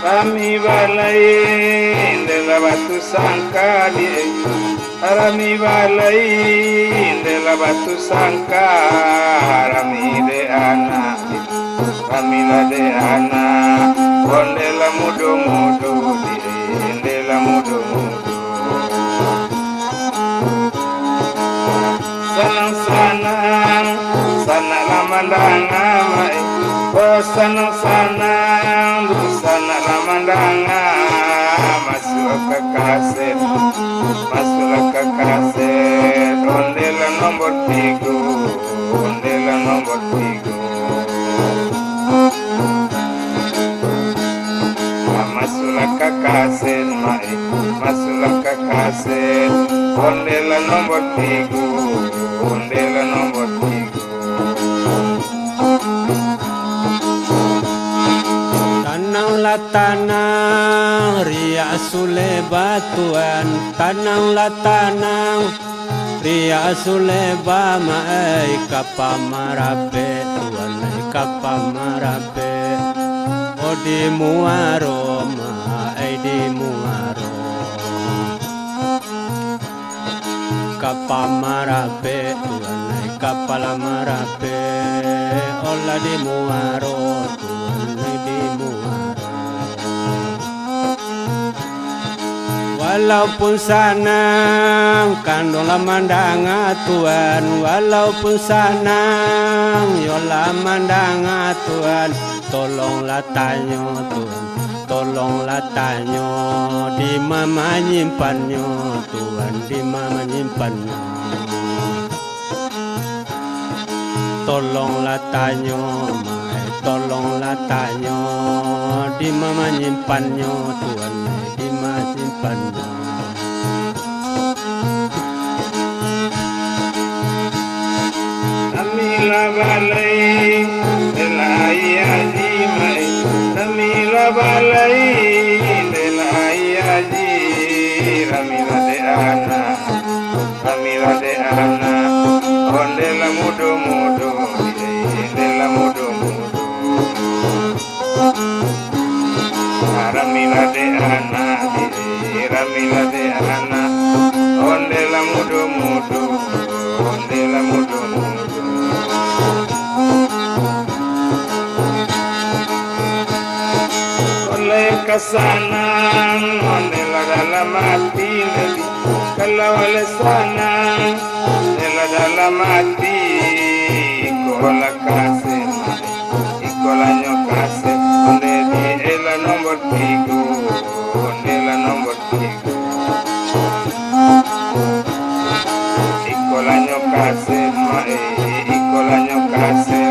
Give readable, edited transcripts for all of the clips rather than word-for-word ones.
Rami balai dela batu sangka Rami balai dela batu sangka Rami de anak Rami la de anak Ondela mudo mudo dela mudo mudo Sanang sanang sana lamandang amai Oh sanang sanang sana lamandang masuk ke kaset ondela nomor 3 ondela nomor 3 masuk ke kaset masuk ke kaset ondela nomor 3 ondela nomor 3 Tananglah tanang ria sule batuan tananglah tanang ria sule bama kapamarape tuan kapamarape odi muaro ma di muaro kapamarape tuan kapalamarape ola di muaro tuan di muaro walaupun sanang kandung lamandang Tuhan walaupun sanang yola mandang Tuhan tolonglah tanyo Tuhan tolonglah tanyo di mama nyimpannya Tuhan di mama nyimpannya tolonglah tanyo tolonglah tanyo di mama nyimpannya Tuhan di mama nyimpannya Namila balai delai aji mai Namila balai delai aji Ramila de ana Ramila de ana ondela mudo mudo ondela mudo mudo Ramila de ana Ramila de ana ondela mudo mudo ondela mudo mudo oleh kesanang ondela dalam hati kalau oleh sanang ondela dalam hati ikola kasih ikola nyokasih onde di ela nomor 3 ondela nomor 3 ikola nyokasih ikola nyokasih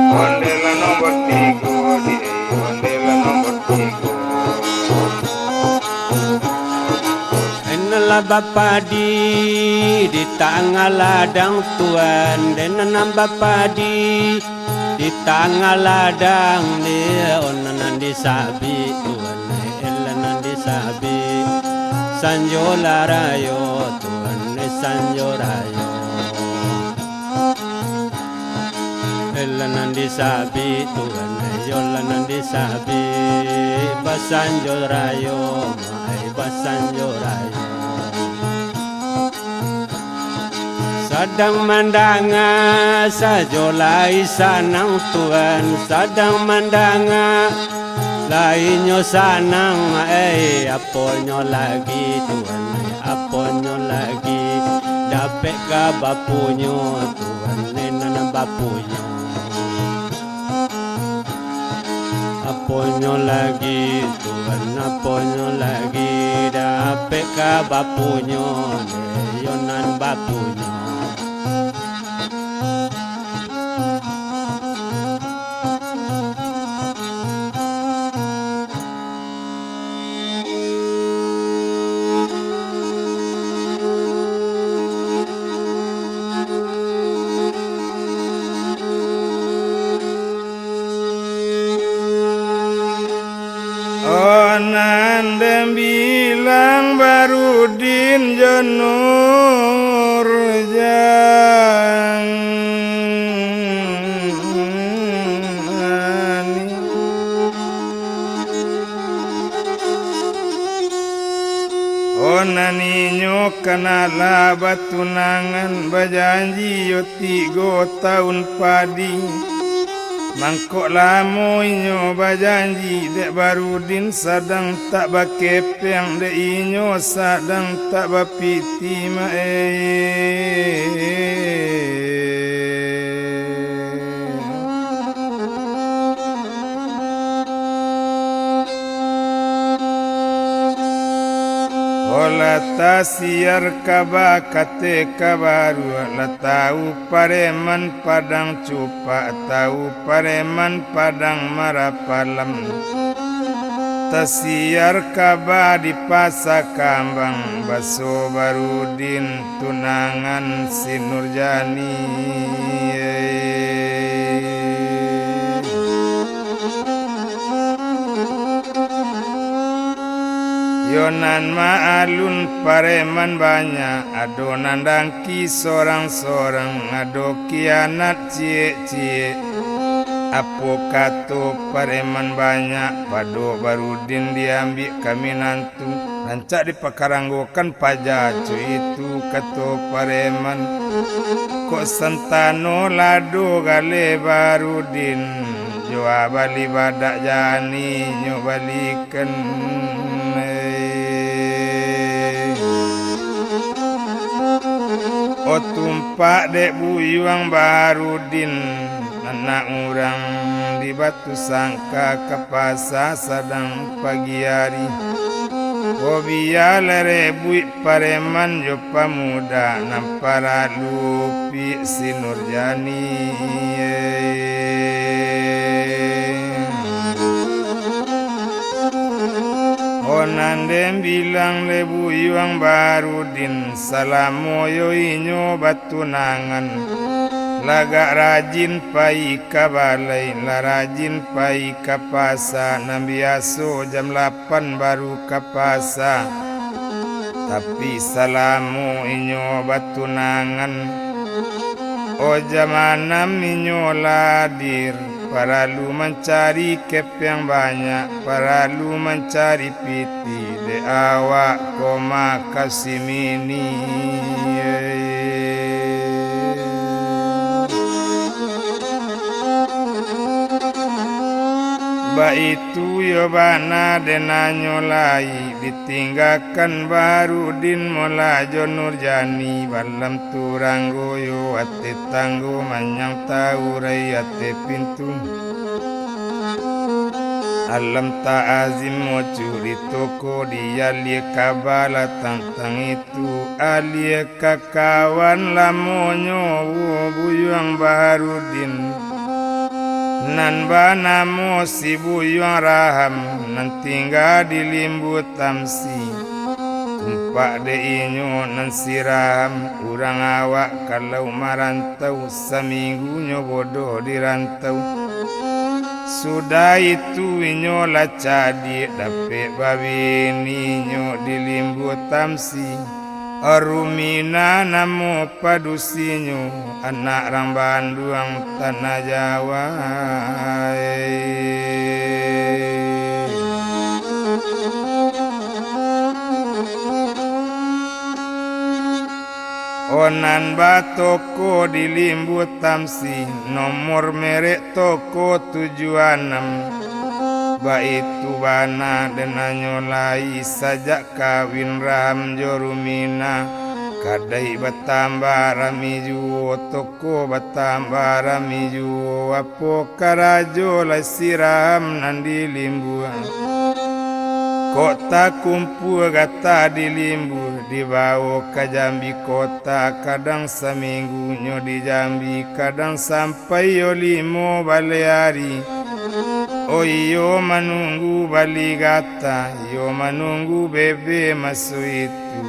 ondela nomor 3 di ondela nomor 3 Inilah bapa di tengah ladang Tuhan dan nambah padi di tengah ladang dia onanan di sabi Tuhan elanan di sabi sanjola rayo Tuhan sanjorayo elanan di sabi Tuhan yolanan di sabi basanjorayo mai basanjorayo Sadang mandanga sajolai sanang Tuhan sadang mandanga lainnya sanang aponyo lagi Tuhan aponyo lagi dapet ka bapunyo Tuhan nenan bapunyo aponyo lagi Tuhan aponyo lagi dapet ka bapunyo yonan bapunyo Onan bilang Barudin Janur Jani Ninyo kanala batunangan bajanji yo 3 tahun padi mangkok lamoy nyo bajanji dek Barudin sadang tak bakepeng dek inyo sadang tak bapiti Lata siar kaba kate kabaru latau pareman padang cupa tahu pareman padang marapalam tasiar kaba di pasakambang baso Barudin tunangan si Nurjani Yonan maalun pareman banyak adonan dangki sorang-sorang ado kianat cie-cie apo kato pareman banyak pado Barudin diambil kami nantu rancak dipakaranggokan pajacu itu kato pareman kok sentano lado gale Barudin joa bali badak jani nyobalikan O tumpak dek buyuang Barudin anak orang di batu sangka kapasa sadang pagi hari O biala rebuik pareman jo pamuda nampara lupi si Nurjani Onandem bilang lebu yuang Barudin salamoyo inyo batunangan lagak rajin pai kabalai la rajin pai kapasa nambiaso jam 8 baru kapasa tapi salamu inyo batunangan o jam 6 inyo ladir Paralu mencari kep yang banyak Paralu mencari piti de awak koma kasimini Ba itu yo bana denanyo lai ditinggalkan Barudin molajo Nurjani balam turanggo yo ate tanggo manyang taurai ate pintu alam ta'azim mo curi toko dia lie kabala tang itu alie kakawan lamonyo buyuang Barudin nan banamo si buyuang raham nan tinggal di limbu tamsi tumpak de inyo nan siram urang awak kalau marantau seminggu nyo bodoh dirantau sudah itu inyo lacadi dapet babini nyo di limbu tamsi Arumina namo padusinyo anak rang Banduang tanah Jawa Onan batoko di limbu tamsi nomor merek toko 76 Baitu bana denanyo lai sajak kawin ram jorumina kadai batambah rami juo toko batambah rami juo apo karajo lai siram nandi limbu kota kumpul gata di limbu dibawa ke Jambi kota kadang seminggu nyo di Jambi kadang sampai yo 5 bale hari Oh yo menunggu bali gata, yo menunggu bebe masuk itu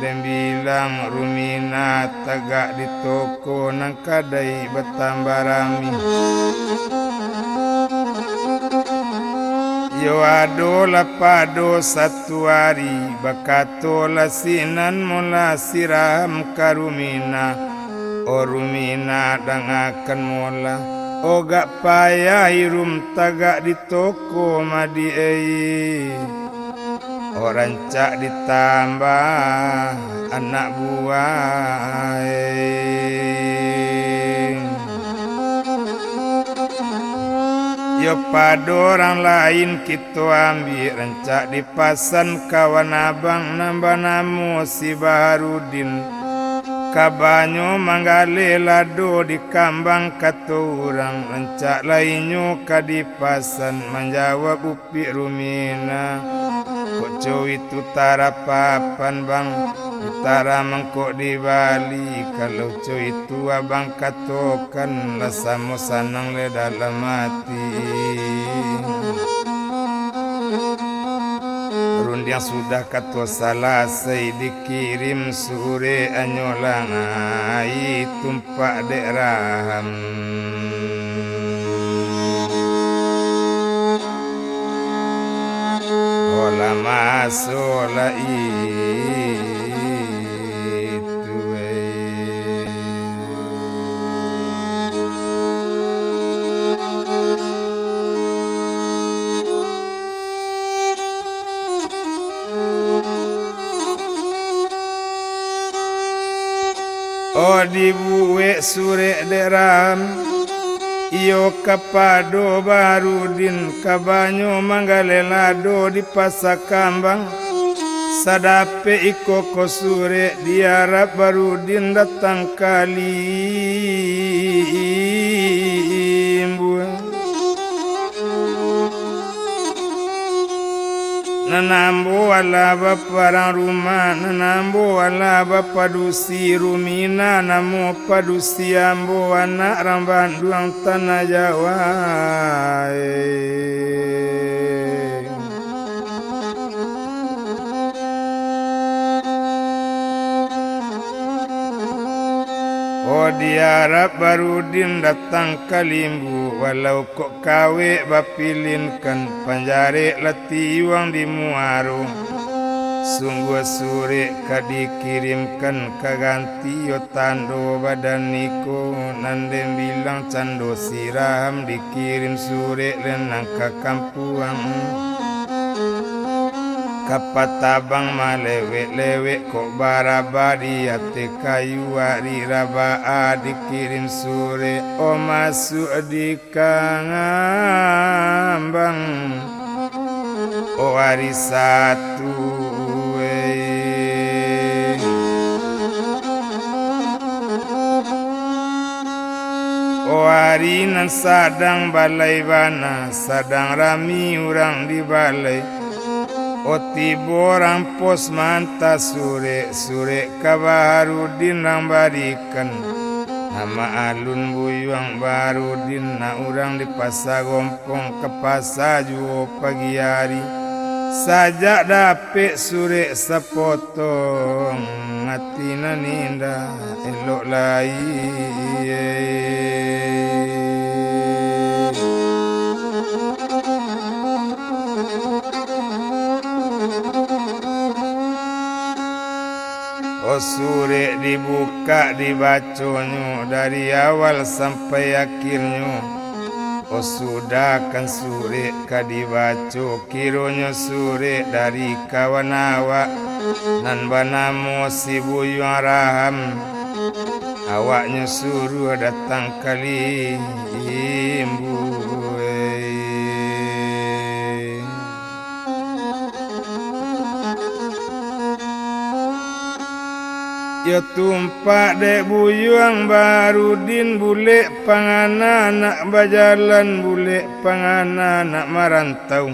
dan bilang Rumina tagak di toko nang kadai bertambah rami. Yo ado lapado 1 hari bakato lasinan mula siram karumina, o Rumina dangakan mula. O gak payah irum tagak di toko madi orang cak ditambah anak buah. Yo pada orang lain kita ambil rencak dipasan kawan abang nambah namu si Baharudin. Kabanyo manggale lado di kambang kata orang rencak lainnya kadipasan menjawab upi rumina. Kok itu tara papan bang Utara mengkok di Bali. Kalau itu abang katokan rasamu sanang le dalam hati. Rund yang sudah kata selesai dikirim sore anyolang ai tumpak dek raham. Ola masola itu dibuwe sure deram iyo kapado Barudin kabanyo manggale lado di pasakambang sadape iko kosure diarap Barudin datang kalimbu. Nanambo ala baparang rumah, nanambo ala bapadusi rumina, namo padusi ambo anak ramban duang tanah Jawa. Diarap Barudin datang kalimbu walau kok kawe bapilinkan panjare latiwang di muaro. Sungguh sore kadikirimkan kaganti yo tando badan niko nandem bilang cando siram dikirim sore lenang ke kampuang. Kapatabang malewek-lewek kok barabadi ate kayu ari raba dikirim sore o masuk di kangambang o hari satu o hari nan sadang balai bana sadang rami orang di balai. Oti borang pos manta sure ka Barudin nang barikan nama alun buyuang Barudin na urang di pasagompong ke pasaju pagi hari sajak dapet sure sapotong ngatina ninda elok lai. Sure dibuka dibaconyo dari awal sampai akhirnya. Sudah kan sure kadibaco kironyo sure dari kawan awak nan banamo si buyuang raham awaknya suruh datang kali imbu. Ya tumpak dek buyuang Barudin bule pangana nak bajalan bule pangana nak marantau.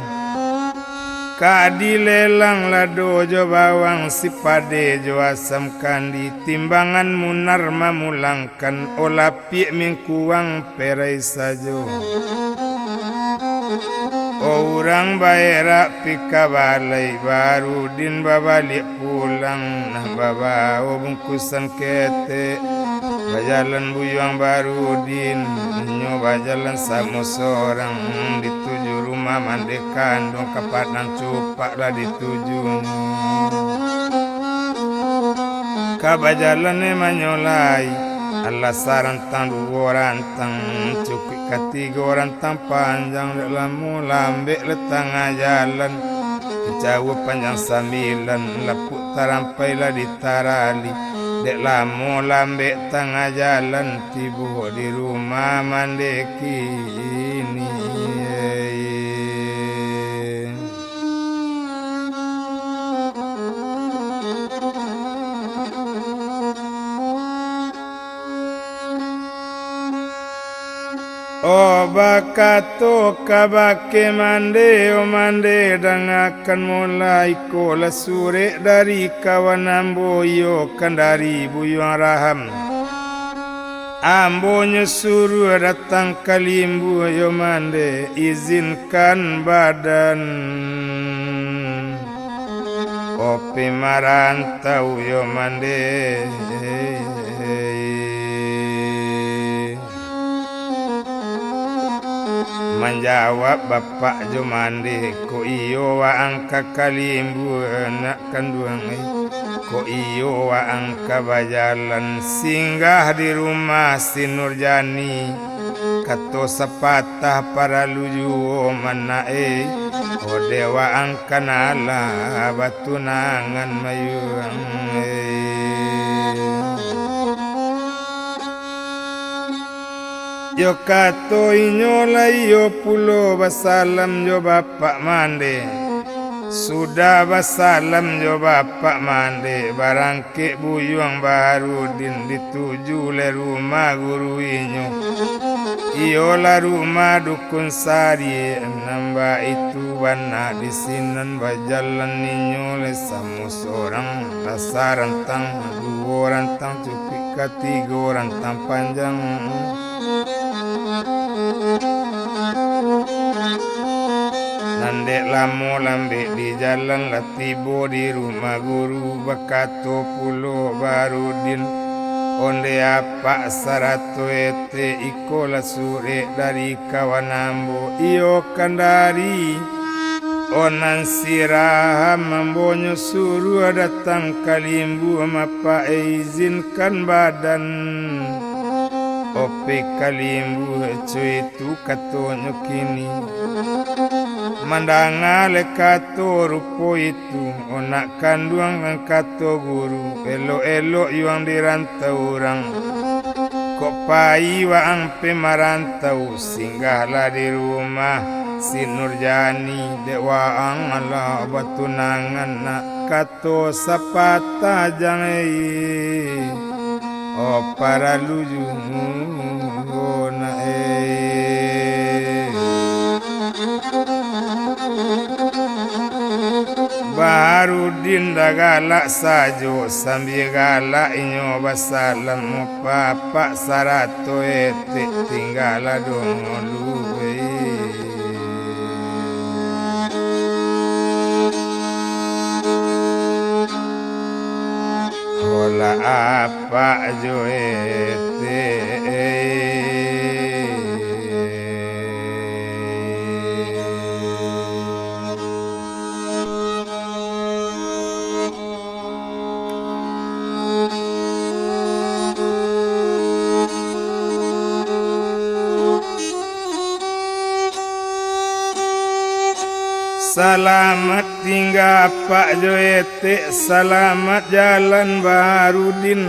Kadi lelang lado jo bawang si pade jo asam kandi timbangan munar mamulangkan olapi mingkuang perai sajo. Orang bayrak pika balai Barudin babalik pulang nah bawa bungkusan kete bajalan buyuang Barudin nyoba jalan sama seorang dituju rumah mandi kandung kapadang cupak lah dituju kabajalan manyolai Allah sarantang dua rantang cukup ketiga rantang panjang dalam lambek letengah jalan jauh panjang sambilan lepuk tarampailah ditarali dek lamu lambe tengah jalan tibu di rumah mandeki ini. Oh bakato kabake mande o mande dangakan mulai kola sure dari kawan amboyo kandari buyuang raham ambonya suruh datang kalimbu yo mande izinkan badan opi marantau yo mande menjawab bapak jomande ko iyo wa angka kalimbu nak kanduang ko iyo wa angka bajalan singgah di rumah si Nurjani kato sepatah para luju mana o dewa angka nala batunangan mayuang yo kato inyola yo pulo basalam yo bapak mande sudah basalam yo bapak mande barangke buyuang Baharudin dituju le rumah guru inyo iyo la rumah dukun sari nambah itu bana di sinan bajalan ninyo le samu seorang rasa rantang dua rantang cupik ketiga rantang panjang nandek lamu lambe di jalan latibo di rumah guru bakato pulo Baharudin onde apa sarato ete ikola sure dari kawan ambo iyo kandari onan siraham membonyo suruh datang kalimbu mapa izinkan badan ope kalimbu cuy tu katonyo kini mandangale kato rupo itu onak kanduang kato guru elo-elo yuang dirantau orang kok pai waang pemarantau singgahlah di rumah si Nurjani dewaang ala batunangan nak kato sapata jangai oh para luju na Baharudin dah galak sajo sambil galak inyo basalam papa sarato ete tinggal dongolu hola apa jo ete Selamat tinggal Pak Joete, selamat jalan Baharudin.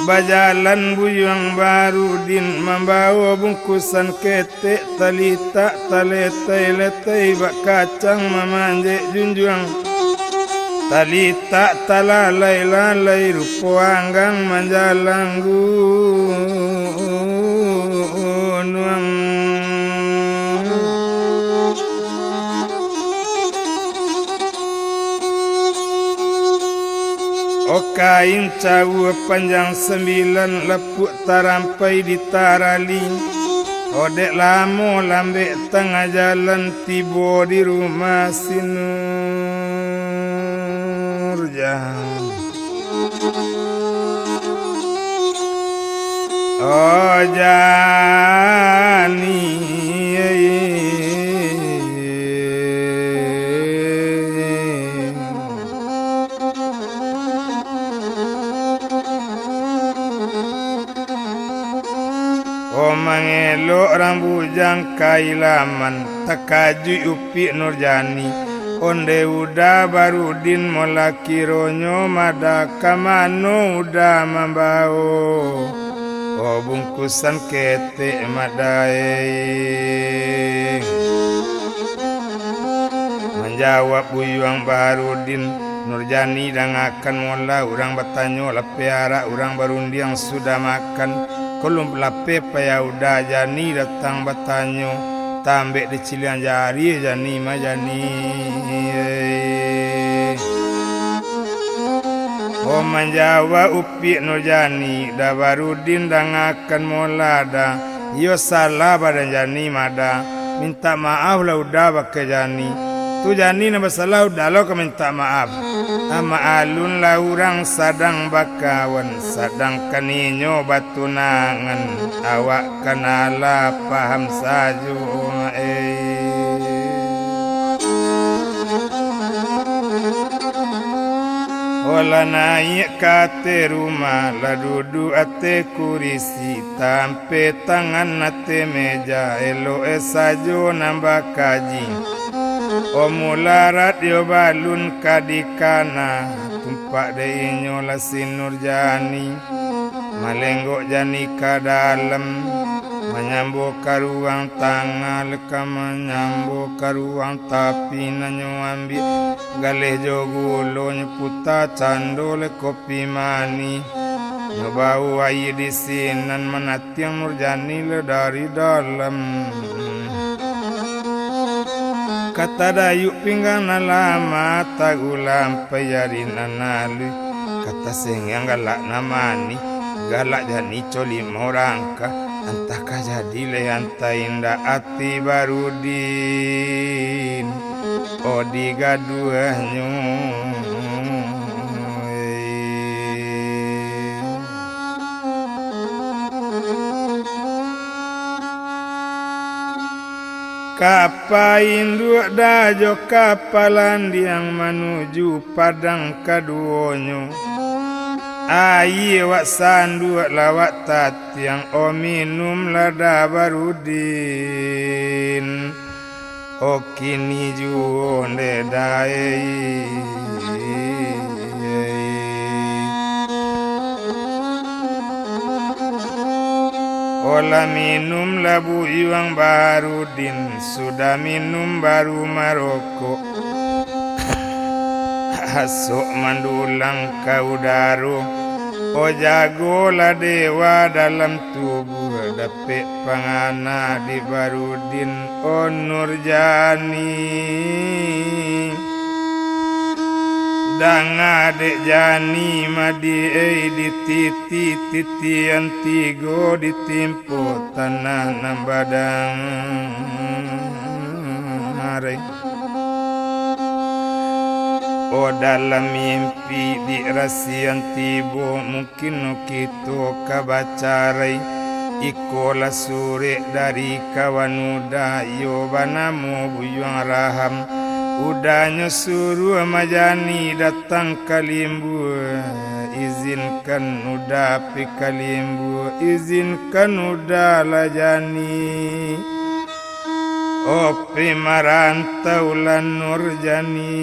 Bajalan buyuang Baharudin membawa bungkusan ketek talita taletai letai bak kacang memanjek junjuang. Talita talalai lalai rupo anggang manjalang gunung. Kain cawu panjang 9 lepuk tarampai di tarali odek lamo lambe tengah jalan tibo di rumah si Nurjani oh Jani mangelok rambujang kailaman takaju upi Nurjani onde uda barudin mola kironyo mada kamano uda mambao o bungkusan kete madae menjawab buyuang barudin Nurjani dangakan mola urang batanyo lapeara urang barundi yang sudah makan kolom lape paya uda jani datang batanyo tambek di cilian jari jani majani oh menjawab upi Nurjani da barudin dangakan mola da yo salah badan jani mada minta maaf lah udah bake jani tu jani na masalah udah lo minta maaf ama alun lah urang sadang bakawan sadang kaninyo batunangan awak kanala paham sajo Ola naik kate rumah la dudu ate kurisi tampe tangan ate meja elo sajo nambah kaji omularat yo balun kadikana tumpak de nyola Nurjani malenggok jani ka dalam menyambo karuang tangan leka menyambo karuang tapi nanyo ambil galeh jogulo nyeputa candole kopi mani nyobau air di sinan menatiang Nurjani le dari dalam kata dayuk pinggang lama tagulam payarin analu kata sengang galak namani galak jani coli morangka entah kah jadi le anta indah ati barudin odi gaduhanyo kapain dua dajo kapalan yang menuju padang kaduonyo ayi wak sandu lawak tat yang o minum lada barudin o kini juonde dae ola minum labu iwang barudin sudah minum baru maroko hasuk mandulang kau daru o jago la dewa dalam tubuh dapet pangana di barudin o Nurjani dang adek jani madi di titi antigo ditimpo tanah nambadang hari oh dalam mimpi di rasian tibo mungkin kita kabacarai ikola sore dari kawan udah yo banamu buyuang raham udahnya suruh majani datang kalimbu izinkan udah pi kalimbu izinkan udah lajani opi marantau lan Nurjani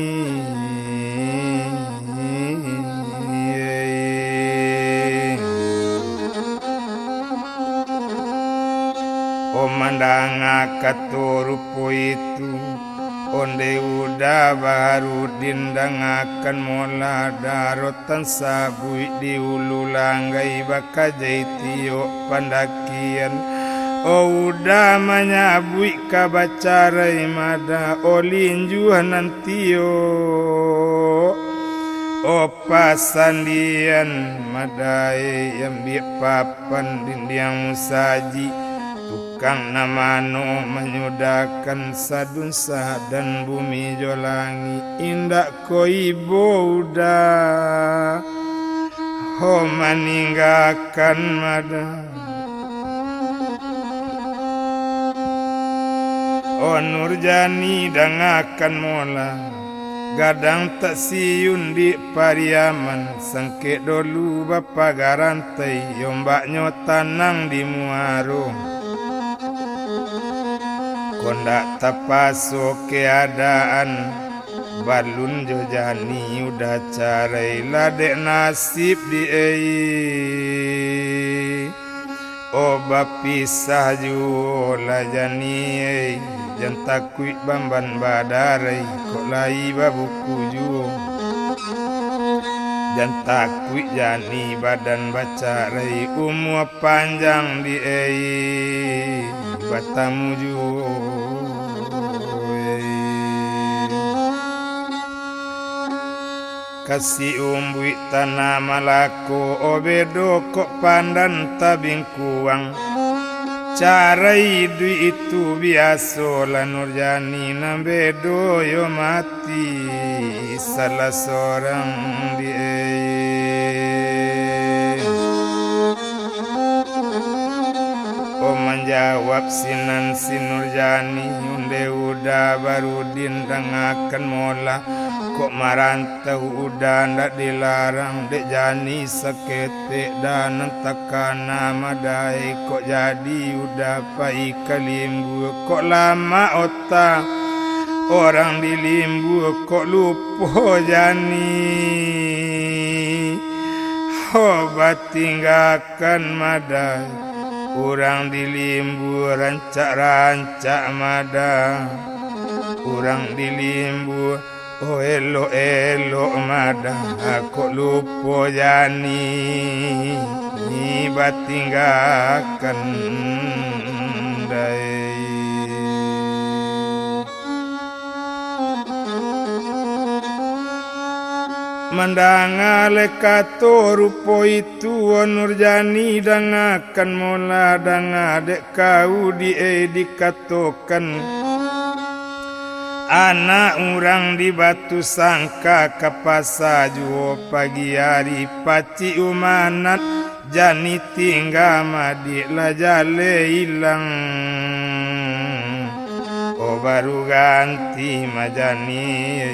o mandang akaturupo itu onde udah baru dindang akan mola darotan sabui di ulu langgai baka jaitio pandakian o udah menyabui kabacarai mada olinjuan nantio o pasandian madai yang papan dindiang musaji tukang namano menyudakan sadunsa dan bumi jolangi indak koibo udah ho meninggalkan mada o Nurjani dangakan mola gadang tak siun di Pariaman sengke dulu bapa garantai yombaknya tanang di Muaro kondak tapasuk keadaan balun jojani udah carai ladek nasib di pisah ju lajani jan takui bamban badarai kok lai babuku ju jan takui jani badan bacarai umur panjang di batamu ju kasih umbui tanah malako obedo kok pandan tabing kuang cara hidup itu biasa lah Nurjani nambedo yo mati salah seorang dia menjawab sinan si Nurjani unde udah baru dindangakan mola kok marantau udah ndak dilarang dek jani sakete dan takana madai kok jadi udah pai kalimbu kok lama otak orang di limbu kok lupa jani obat tinggalkan madai orang di limbu rancak-rancak mada orang di limbu oh elo mada kok lupa jani batinggalkan dai mandangale kato rupo itu Nurjani dangakan mola dangadek kau dikatokan anak orang di batu sangka kapasa juo pagi hari paci umanat jani tinggal madik lah jale hilang oh baru ganti majani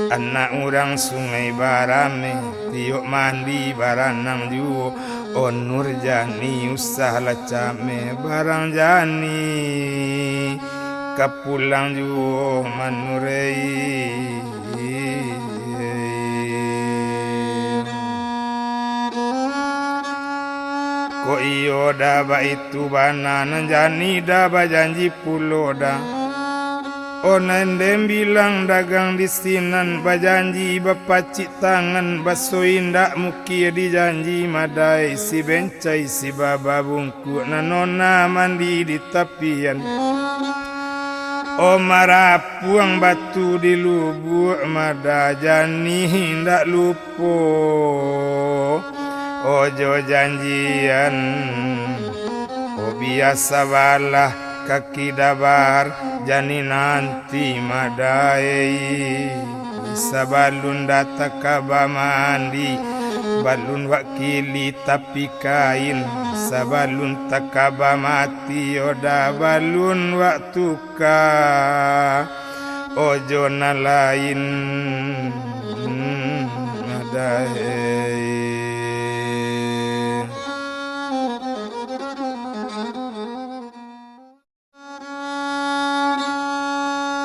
anak orang sungai barame tiok mandi baranang juo oh Nurjani usah lacame barang jani kapulang ju manurei ko iyo daba itu bananan jani daba janji pulo da onen bilang dagang di sinan bajanji bapacik tangan baso indak muki dijanji madai si bencai si baba bungku nanona mandi di tapian marapuang batu di lubuk mada jani hendak lupo ojo janjian biasa balah kaki dabar jani nanti madai sabalun data kaba mandi balun wakili tapi kain sabalun takaba mati oda balun waktu ka ojo na lain nadai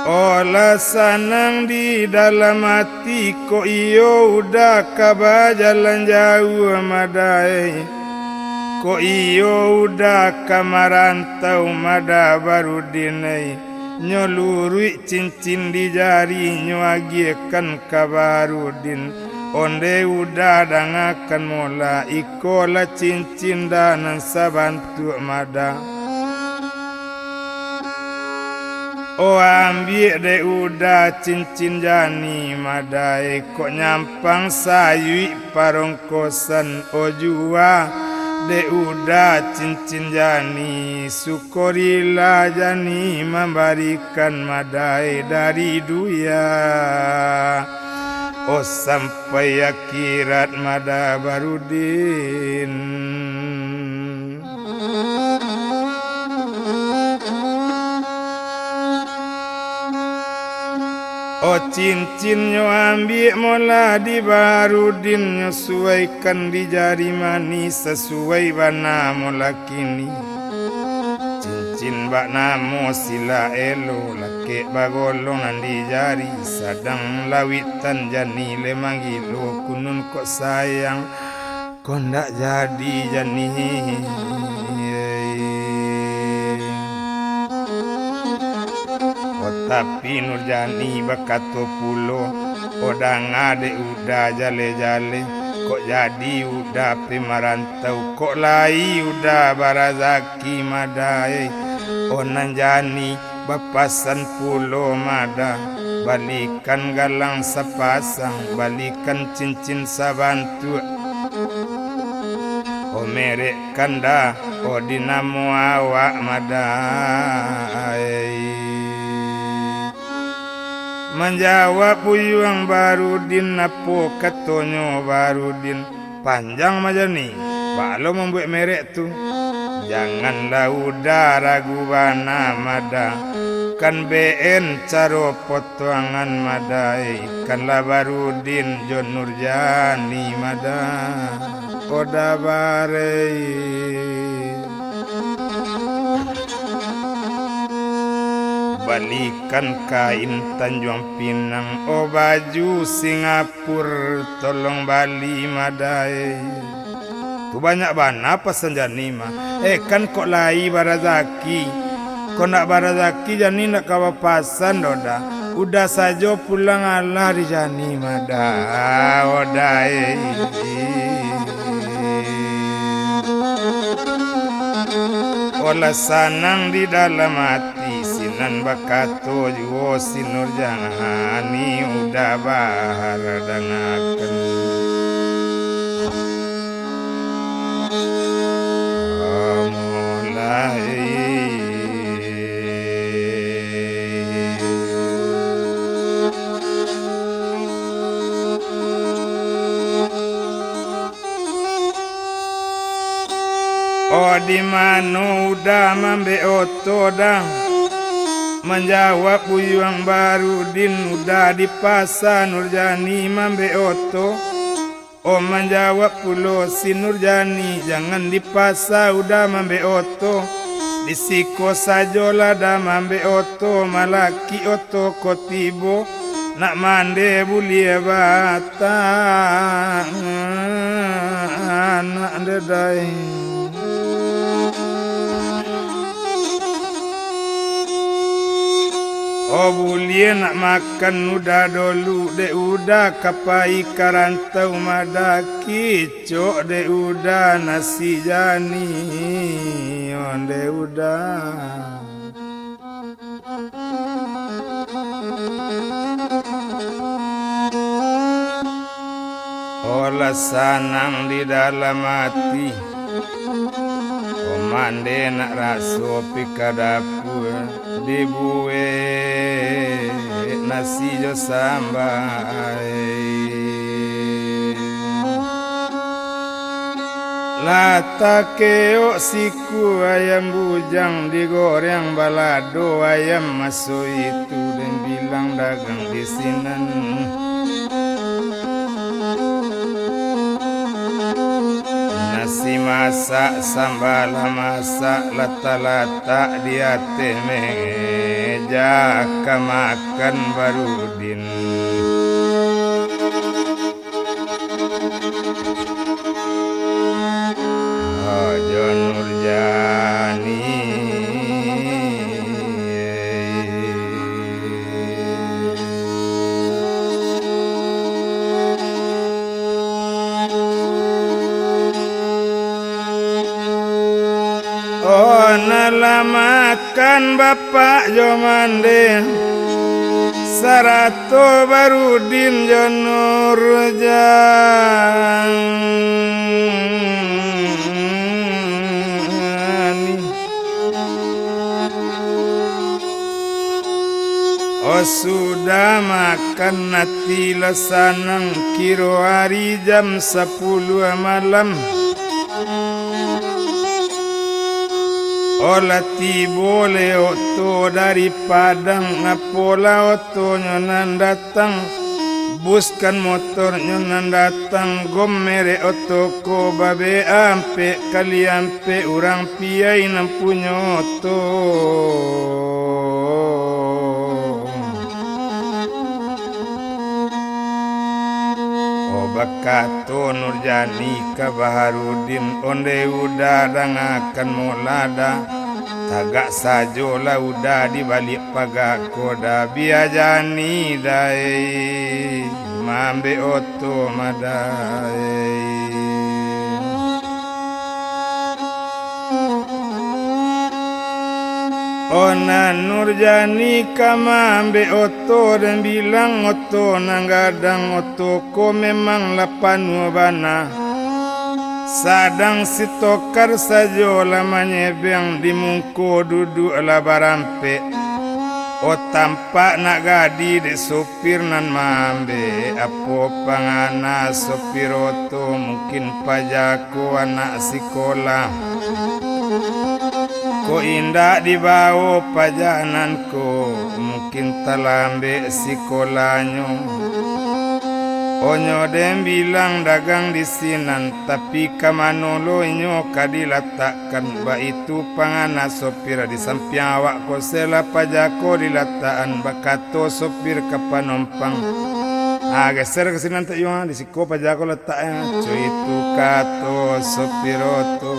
olah sanang di dalam hati kok iyo udah kaba jalan jauh madai kok iyo udah kamarantau mada baru dinai nyolurui cincin di jari nyuagiekan kabarudin onde udah dangakan mola ikola cincin danan sabantu mada ambil de udah cincin jani madai kok nyampang sayui parong kosan jua de udah cincin jani syukurilah jani memberikan madai dari duya sampai akhirat mada barudin cincin nyo ambil mola di barudin nyesuaikan di jari manis sesuai bana mola kini cincin bak namo sila elo lake bagolong nandi jari sadang lawitan jani le manggilo kunun kok sayang kok ndak jadi jani. Oh tapi Nurjani bakato pulo odang ade udah jale-jale kok jadi udah pemarantau kok lai udah barazaki madai. Oh Nanjani bapasan pulo mada balikan galang sepasang balikan cincin sabantu. Oh merek kanda oh dinamo awak madai. Menjawab Buyuang Barudin napo katonyo Barudin panjang majani balo membuat merek tu janganlah udah ragu bana mada kan BN caro potongan madai kanlah Barudin Jon Nurjani mada oda barei. Balikan kain Tanjung Pinang oh baju Singapura tolong bali madai. Tu banyak bana pesan jani mah kan kok lai barazaki kok nak barazaki jani nak kawapasan doda udah saja pulang Allah di jani mada odai. Olah sanang di dalam hati sinan bakato juo si Nurjani udah bahar dangaken. Mulai oh di mana udah mambe oto dah menjawab Buyuang Barudin udah di pasar Nurjani mambe oto. Oh menjawab pulo si Nurjani jangan di pasar udah mambe oto di siko sajola dah mambe oto malaki oto kotibo nak mande bulia batang anak dedai. Oh bulia nak makan udah dulu de udah kapai karantau mada kicok de udah nasi jani onde udah. Olah sanang di dalam hati oh mande nak raso pikadapur dibue nasi jo sambai latakeo siku ayam bujang digoreng balado ayam masuk itu dan bilang dagang di sinan. Nasi masak sambal masak lata-lata di atas meja kemakan Barudin. Oh Jon Nurjani oh nalamakan Bapak Jomande Sarato Barudin Jon Nurjani. Oh sudah makan nanti lesanang kiro hari jam 10 malam. Olati boleh oto dari Padang apola oto nyonan datang buskan motor nyonan datang gomere otoko babe ampe kali ampe urang piai nampunyoto bakato Nurjani ka Baharudin onde udah dangakan mulada tagak sajo lah udah dibalik pagakoda biajani dae mambe oto madai Ona Nurjani kamambe oto dan bilang oto nanggadang oto ko memang lapan wabana sadang si tokar sajo lamanya beng dimungko duduk ala barampe o tampak nak gadi de sopir nan mambe apo pangana sopir oto mungkin pajako anak sekolah ko indah dibawa pajananku mungkin talambe sekolahnya onyo dem bilang dagang di sinan tapi kamanolo nyo kadilatakkan ba itu pangana sopir di samping awak ko sela pajako dilataan bakato sopir ke panompang geser ke sinan tak yung di siko pajako letaknya cuy itu kato sopir oto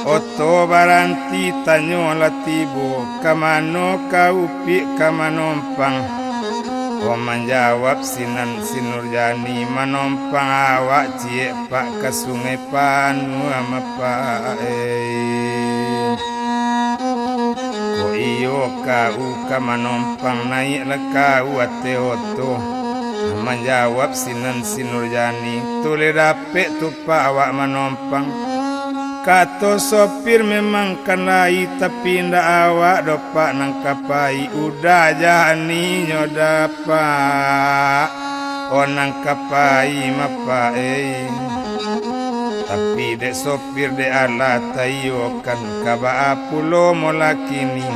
Oto baranti tanyo latibo kamano kaupi kamanompang o menjawab sinan Nurjani manompang awak cie pak ke sungai panu ama pak ko iyo kau kamanompang naik lekau ate oto menjawab sinan Nurjani tule dapet tu pak awak manompang kato sopir memang kan lai tapi ndak awak dopak nang kapai udah jani nyodapak onang kapai mapai tapi dek sopir dek ala tayo kan kaba apulo molakini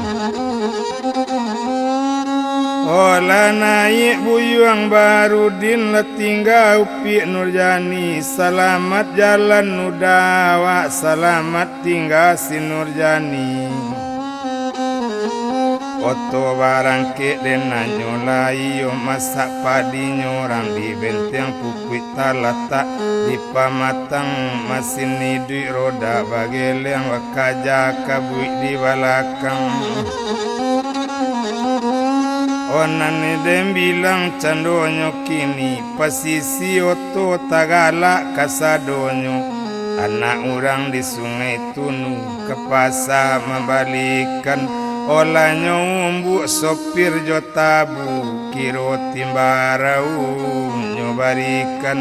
olah naik buyuang Baharudin lah tinggal upi Nurjani selamat jalan nudawa selamat tinggal si Nurjani oto barang ke den nyolai yo masak padi nyorang di benteng pupui talata di pamatang mesin nidui roda bageleng wakaja kabui di balakang Onan dem bilang candonyo kini pasisi oto tagala kasadonyo anak orang di sungai Tunu ke pasar membalikan olahnya umbu sopir jotabu kiro timbarau nyobarikan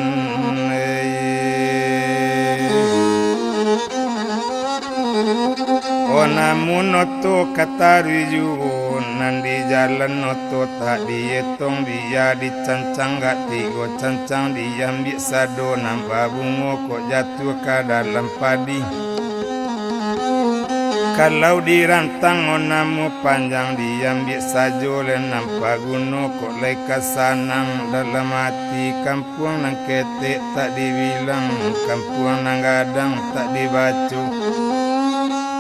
namun oto katariju nandi jalan oto tak dietong dia dicancang gak tigo cancang diambil sado nampak bungo kok jatuh ke dalam padi kalau dirantang onamu panjang diambil sajo le nampak guno kok leka sanang dalam hati kampung nang ketek tak dibilang kampung nang gadang tak dibacu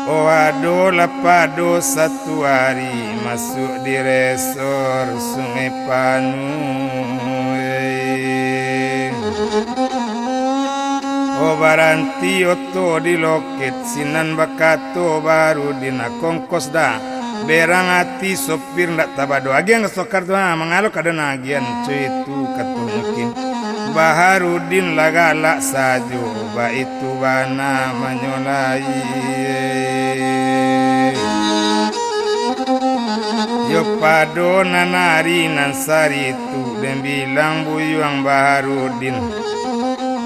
oh aduh lapado satu hari masuk di resor sungai Panu oh baranti oto di loket sinan bakato Baharudin kongkos dah berang hati sopir ndak tabado agian kesokar tuh mengalok ada nagian cuy itu katunjukin Baharudin lagalak sajo ba itu bana menyolai yo pado nanari nansari itu dan bilang buyuang Baharudin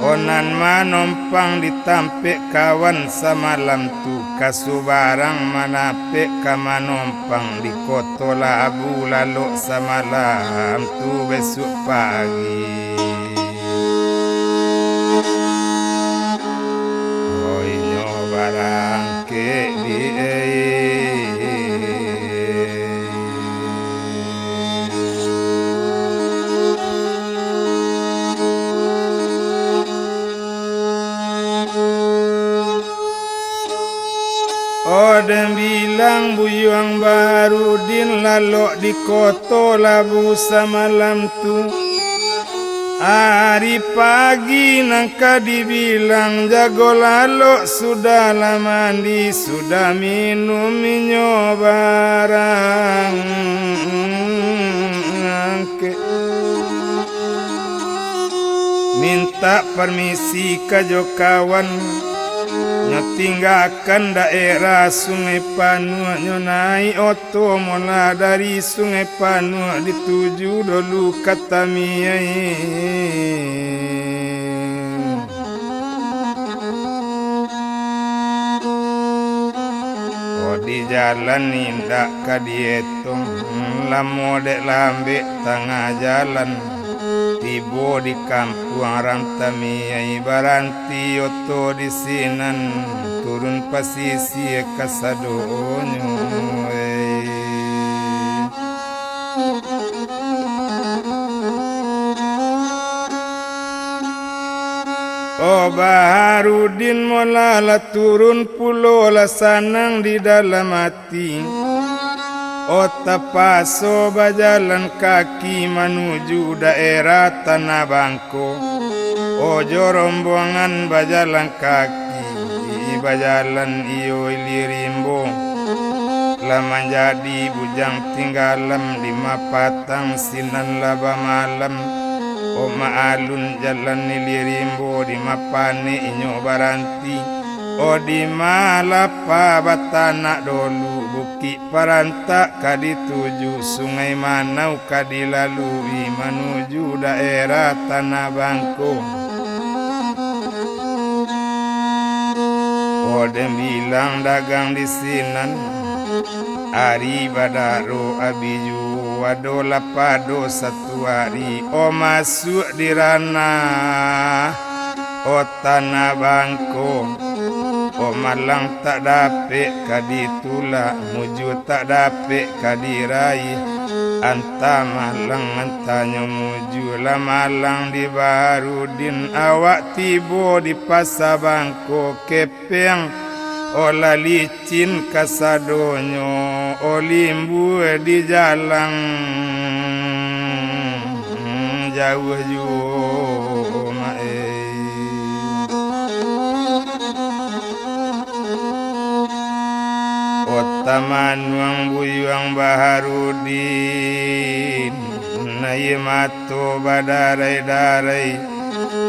onan manompang ditampek kawan semalam tu kasubarang manapek kamanompang di koto labu lalu semalam tu besok pagi oi nyobarang ke di Odem bilang buyuang Baharudin lalok di koto labu semalam tu. Hari pagi nangka dibilang jago lalok sudah lah mandi, sudah minum minyo barang. Minta permisi ke kawan tinggalkan daerah Sungai Panua, naik oto mula dari Sungai Panua dituju dulu kata miai. Oh di jalan indak kadietung lamo dek lambe tengah jalan. Tibo di kampung Rantamiai baranti oto di sinan turun pasisi kasadonyo. Oh Baharudin molala turun pulau lah sanang di dalam hati. Ota paso bajalan kaki menuju daerah Tanah Bangko. Ojo rombongan bajalan kaki, bajalan iyo lirimbo. Lama jadi bujang tinggalam di mapatang sinan laba malam. Oma alun jalan lirimbo di mapane inyo baranti. O di malapa batana dolu Bukit Parantak kadituju Sungai Manau kadilalui menuju daerah Tanah Bangko. O dem bilang dagang di sinan Ari badaro abiju wadola pado satu hari. O masuk di ranah o Tanah Bangko. O malang tak dapet kaditula muju tak dapet kadirai. Anta malang antanya muju lah malang di Baharudin. Awak tibo di Pasar Bangko kepeng olah licin kasadonyo. O limbu di jalan jauh jauh mae. Otamanuang buyuang Baharudin naye mato badarai-darai.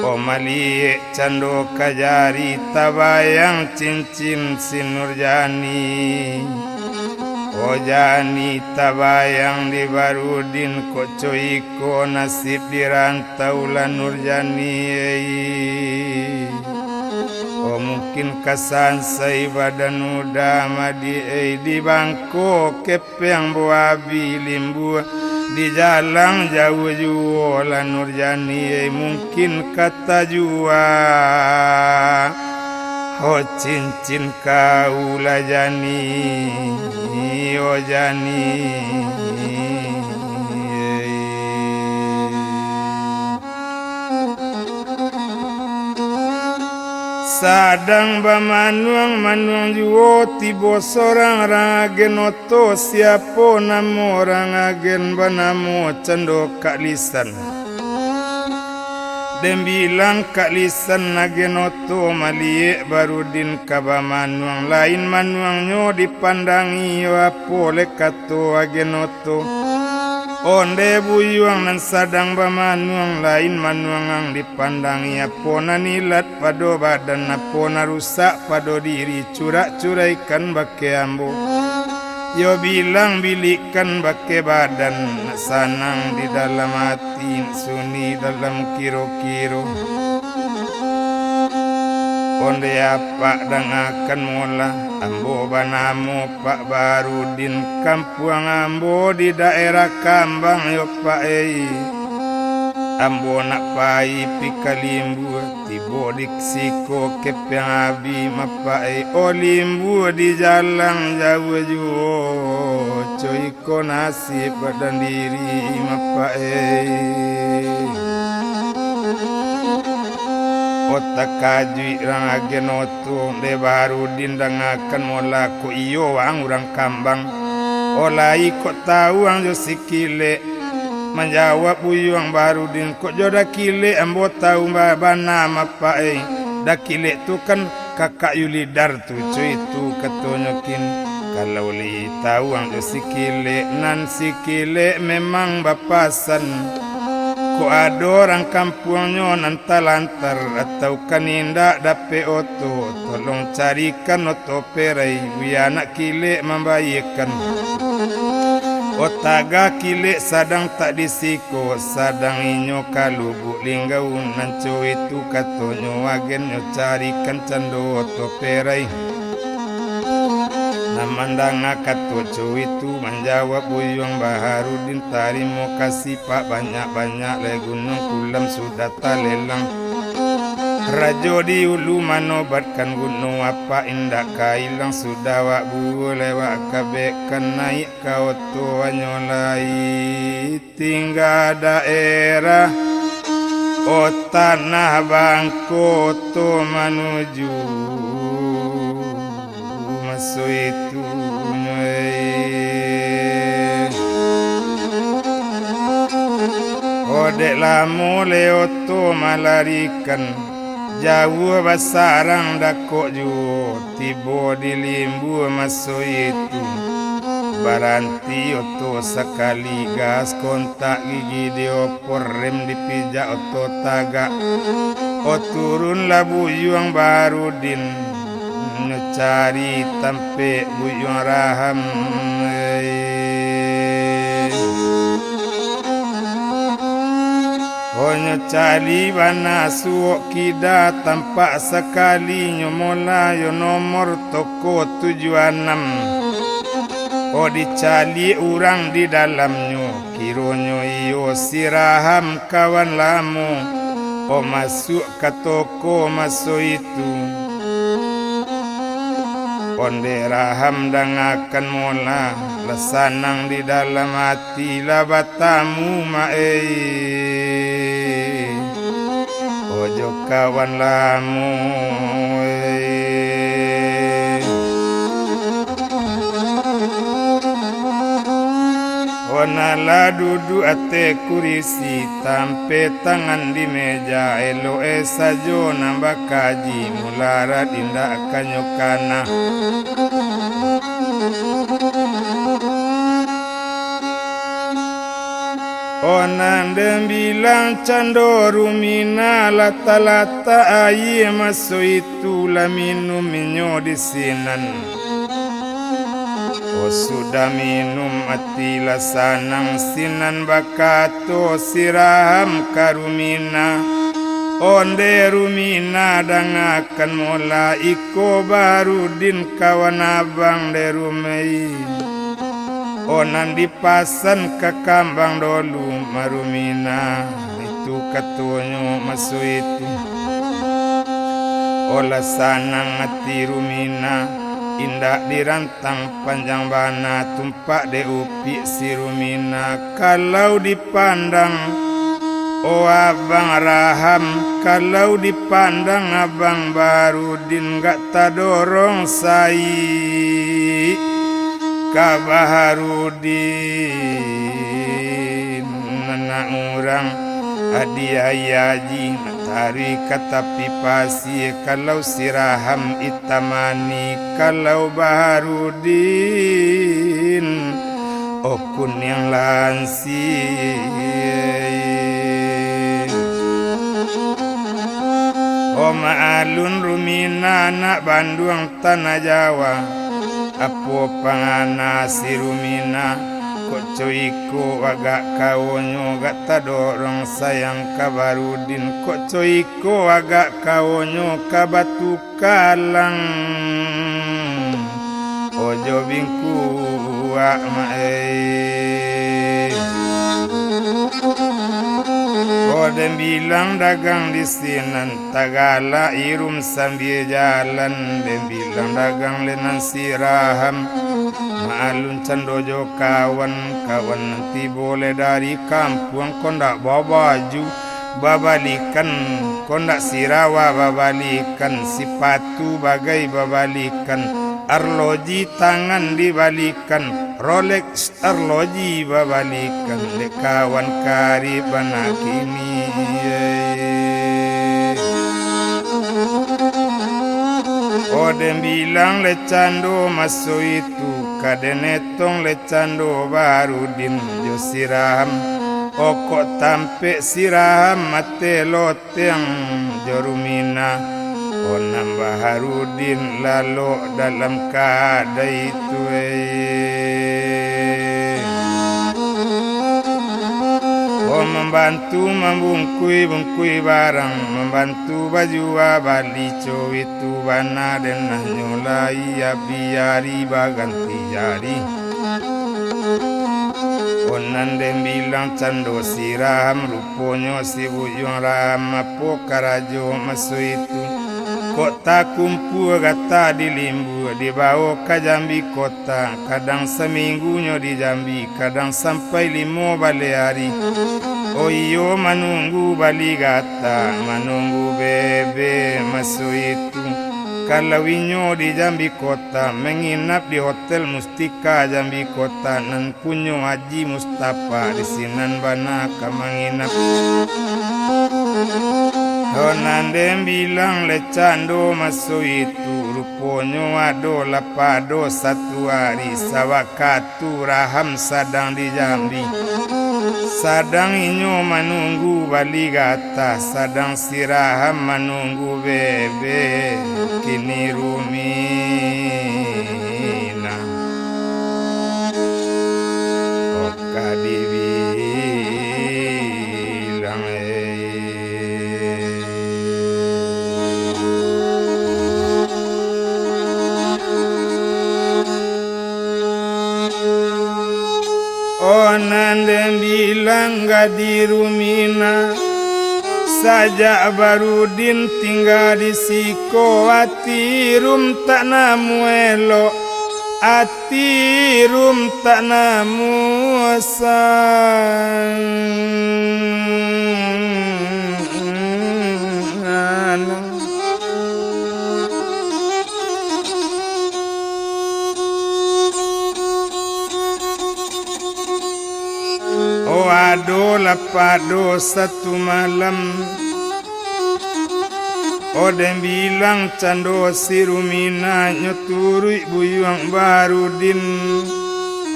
O maliek cando kajari tabayang cincin sinurjani. O jani tabayang di Baharudin koco iko nasib dirantau lah Nurjani. O mungkin kasansai badan udah madi di Bangko kepeng buabi limbu di jalan jauh jauh lah Nurjani. Mungkin kata jua o cincin kau lah jani o jani. Sadang bamanuang manuang juo tibo sorang ragen oto siapo namo rangagen banamo cendo kak lisan. Dem bilang kak lisan nagen oto maliek Baharudin kabamanuang lain manuangnya dipandangi apo lekato agen oto. Onde buyuang nan sadang bamanuang lain manuangang dipandangi apona nilat pado badan apona rusak pado diri curak-curaikan bake ambo. Yo bilang bilikan bake badan sanang di dalam hati suni dalam kiro-kiro. Onde apa dang akan mula ambo banamo Pak Baharudin kampung ambo di daerah Kambang yo Pak ambo nak pai pikalimbu tibo diksiko kepeng abi mapai o limbu di jalan jauh jauh coy ko nasib badan diri mapai. Otak kajui rang agen oto de Baharudin dangakan mola ko iyo ang urang kambang olai kok tahu ang jo sikile menjawab buyuang Baharudin kok joda kile ambo tahu bana mapai dah kile tu kan kakak Yulidar tu cuy tu katonyokin kalau li tahu ang jo sikile nan sikile memang bapasan ko ada orang kampungnya nantalantar atau kaninda dape oto tolong carikan oto perai wiana kile membayikan otaga kile sadang tak disiko sadang inyo kalubu linggaun nanco itu katonyo agen nyo carikan cando oto perai namandang katoco itu menjawab buyuang Baharudin tarimo kasih pak banyak-banyak le gunung kulam sudah talelang rajo di ulu manobatkan gunung apa indah kailang sudah wak bu lewat kabekan naik kau tua nyolai tinggal daerah o tanah Bangkoto menuju masuk itu odek lamu leoto malarikan jauh basarang dakok ju tibo di limbu masuk itu baranti oto sekali gas kontak gigi diopor rem dipijak oto tagak o turun labu yuang Baharudin cari tampe buyuang Raham Onyo cari bana suok kida tampak sekali nyomola yo nomor toko 76 o dicali urang di dalamnya kironyo iyo si Raham kawan lamu o masuk ke toko masuk itu Onde Raham dangakan mola lesanang di dalam hati labatamu ojo kawan lamu Onala duduk ate kurisi tampe tangan di meja elo sajo nambah kaji mulara dindak kanyokana Onan bilang cando rumina lata-lata ayi masuk itu la minum minyo di sinan O sudah minum ati lasanang sinan bakato si Raham karumina onde rumina dangakan mola iko Baharudin kawan abang de rumei onan dipasan ke kambang dolu marumina itu katonyo masuk itu olah sanang ati rumina indah dirantang panjang bana tumpak de upi si rumina kalau dipandang o abang Raham kalau dipandang abang Baharudin gak tadorong sai ka Baharudin anak orang adiayaji matahari katapi pasi kalau si Raham itamani kalau Baharudin okun yang lansi maalun rumina anak Bandung tanah Jawa apo pangana si rumina kok coiko agak kawonyo gak tadorong sayang ka Baharudin kok coiko agak kawonyo ka batu kalang ojo bingku wa Kodem bilang dagang di sinan Tagala irum sambil jalan Dem bilang dagang lenan si Raham Maalun candojo kawan nanti boleh dari kampung kau ndak bawa baju babalikan kondak sirawa babalikan sepatu bagai babalikan arloji tangan dibalikan Rolex arloji babalikan dek kawan karib anak ini Odem bilang lecando masuk itu kadenetong lecando Barudin jo siram okok tampe siram mate loteng jorumina onam Baharudin lalu dalam kada itu membantu membungkui barang membantu baju bali itu bana denah nyolai biari baganti jari onan dem bilang cando siram ruponyo si buyung ram apo karajo masu itu kota kumpul gata di limbu dibawa ke Jambi kota kadang seminggunya di Jambi kadang sampai 5 balik hari oh iyo menunggu balik gata menunggu bebe masu itu kalau inyo di Jambi kota menginap di hotel Mustika Jambi kota nan punyo Haji Mustafa di sinan bana ka menginap Onandem bilang lecando masuk itu ruponyo ado lapado satu hari sawakatu raham sadang di Jambi sadang inyo menunggu balik gata sadang siraham menunggu bebe kini rumina oka dibilang Onandem bilang gak di rumina saja Barudin tinggal di siko ati rum tak namu elo ati rum tak namu sang oh ado lapado satu malam Odem bilang cando si rumina nyoturi buyuang Barudin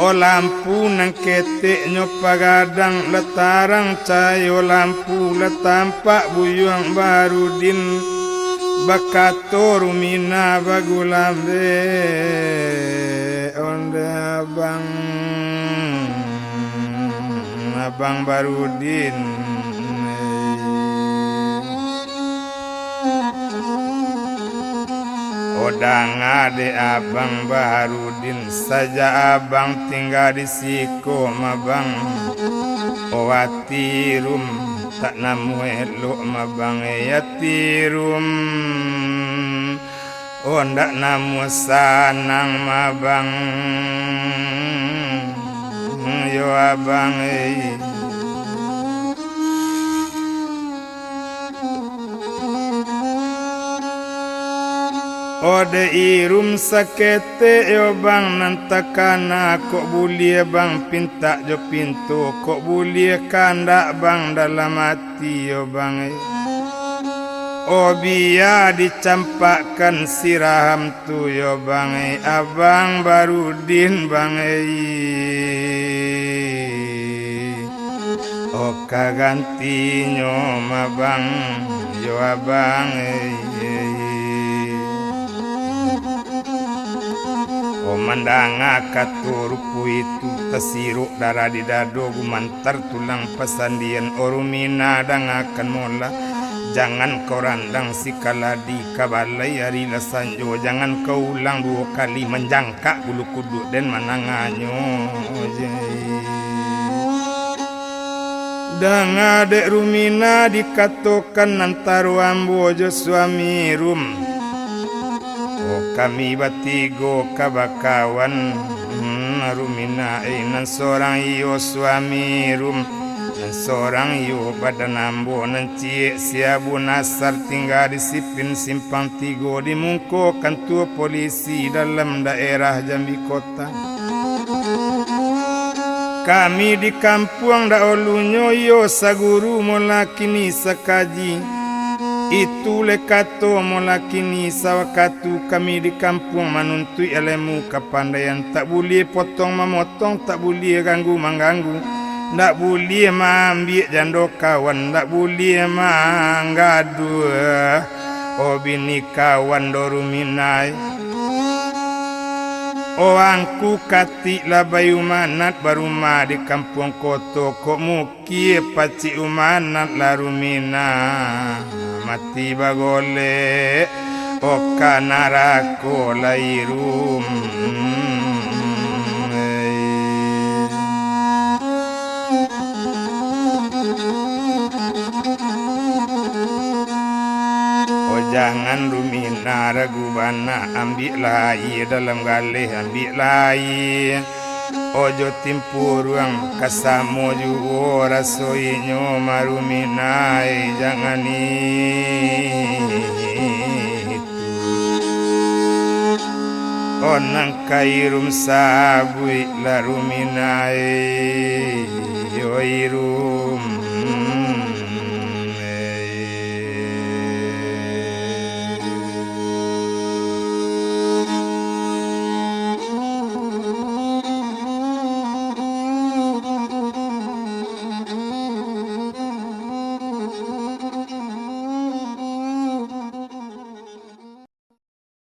o lampu nang ketek nyopagadang letarang cayo lampu letampak buyuang Barudin bakato rumina bagulambe onde abang Barudin odang ade abang Barudin saja abang tinggal di siko mabang owatirum tak namu elok mabang yatirum ndak namu sanang mabang yo abang Ode irum sakete yo bang nantakana kok bulie bang pinta jo pintu kok bulie kanda bang dalam hati yo bang oh biar dicampakkan siraham tu yo bang abang Barudin bang oh kagantinyo mabang yo abang Mandanga katurupu itu tesiruk darah di dado gumantar tulang pesandian orumina dangakan mola jangan kau randang si kaladi kabalai hari lasanjo jangan kau ulang 2 kali menjangka bulu kuduk dan mananganyo danga dek rumina dikatokan antaru ambojo suami rum kami batigo kabakawan rumina inan seorang iyo suami rum nan seorang yo badan ambo nan cie siabu nasar tinggal disiplin simpang tigo di mungko kantor polisi dalam daerah Jambi Kota. Kami di kampung daolunyo yo saguru molakini sakaji. Itu lekato molakini sawakatu kami di kampung manuntui ilmu kepandaian. Tak boleh potong memotong, tak boleh ganggu mengganggu, tak boleh ambil jando kawan, tak boleh manggadu bini kawan doruminai. Angku kati labai umanat baruma di kampung koto kok muki paci umanat larumina mati bagole kanarako lairum. Jangan rumina ragu bana, ambil lai dalam galih ambil lai. Ojo timpu ruang kasamo juo rasoinyo maruminai jangan itu. Onang kairum sabui laruminai yo iru.